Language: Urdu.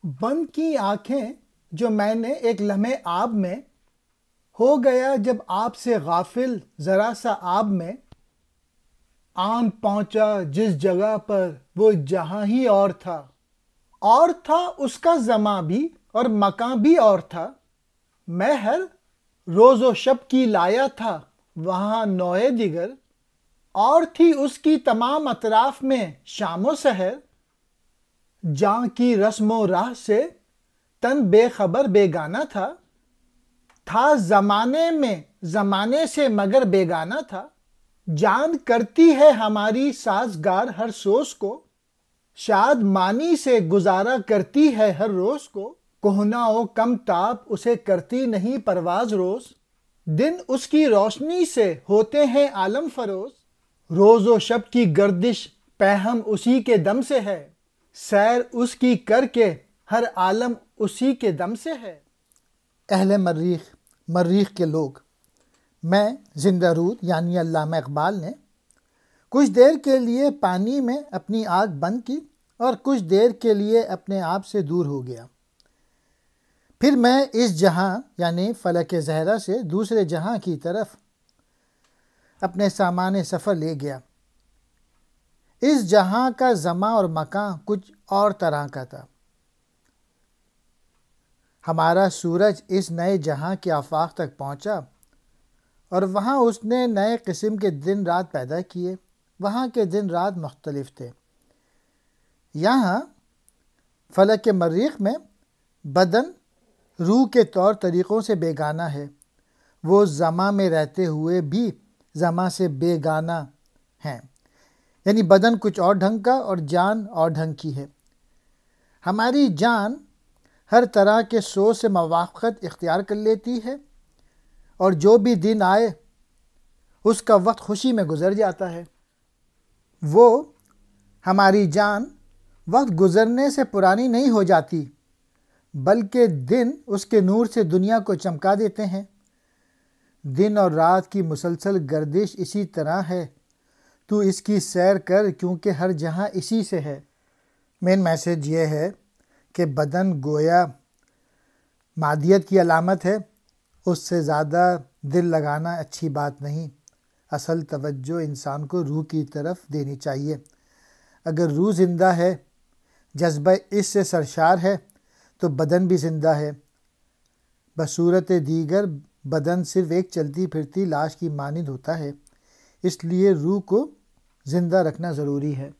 بند کی آنکھیں جو میں نے ایک لمحے آب میں، ہو گیا جب آپ سے غافل ذرا سا آب میں، آن پہنچا جس جگہ پر وہ جہاں ہی اور تھا اس کا زماں بھی اور مکان بھی اور تھا، میں ہر روز و شب کی لایا تھا وہاں نوع دیگر، اور تھی اس کی تمام اطراف میں شام و سحر، جاں کی رسم و راہ سے تن بے خبر بیگانہ تھا زمانے میں زمانے سے مگر بیگانہ تھا، جان کرتی ہے ہماری سازگار ہر سوز کو، شاد مانی سے گزارا کرتی ہے ہر روز کو، کہنا و کم تاب اسے کرتی نہیں پرواز روز، دن اس کی روشنی سے ہوتے ہیں عالم فروز، روز و شب کی گردش پیہم اسی کے دم سے ہے، سیر اس کی کر کے ہر عالم اسی کے دم سے ہے۔ اہل مریخ کے لوگ۔ میں زندہ رود یعنی علامہ اقبال نے کچھ دیر کے لیے پانی میں اپنی آنکھ بند کی اور کچھ دیر کے لیے اپنے آپ سے دور ہو گیا۔ پھر میں اس جہاں یعنی فلک زہرہ سے دوسرے جہاں کی طرف اپنے سامان سفر لے گیا۔ اس جہاں کا زماں اور مکان کچھ اور طرح کا تھا۔ ہمارا سورج اس نئے جہاں کے آفاق تک پہنچا اور وہاں اس نے نئے قسم کے دن رات پیدا کیے۔ وہاں کے دن رات مختلف تھے۔ یہاں فلک مریخ میں بدن روح کے طور طریقوں سے بیگانہ ہے، وہ زماں میں رہتے ہوئے بھی زماں سے بیگانہ ہیں، یعنی بدن کچھ اور ڈھنگ کا اور جان اور ڈھنگ کی ہے۔ ہماری جان ہر طرح کے سوز سے موافقت اختیار کر لیتی ہے اور جو بھی دن آئے اس کا وقت خوشی میں گزر جاتا ہے۔ وہ ہماری جان وقت گزرنے سے پرانی نہیں ہو جاتی، بلکہ دن اس کے نور سے دنیا کو چمکا دیتے ہیں۔ دن اور رات کی مسلسل گردش اسی طرح ہے، تو اس کی سیر کر کیونکہ ہر جہاں اسی سے ہے۔ مین میسج یہ ہے کہ بدن گویا مادیت کی علامت ہے، اس سے زیادہ دل لگانا اچھی بات نہیں۔ اصل توجہ انسان کو روح کی طرف دینی چاہیے۔ اگر روح زندہ ہے، جذبہ اس سے سرشار ہے، تو بدن بھی زندہ ہے۔ بصورت دیگر بدن صرف ایک چلتی پھرتی لاش کی مانند ہوتا ہے، اس لیے روح کو زندہ رکھنا ضروری ہے۔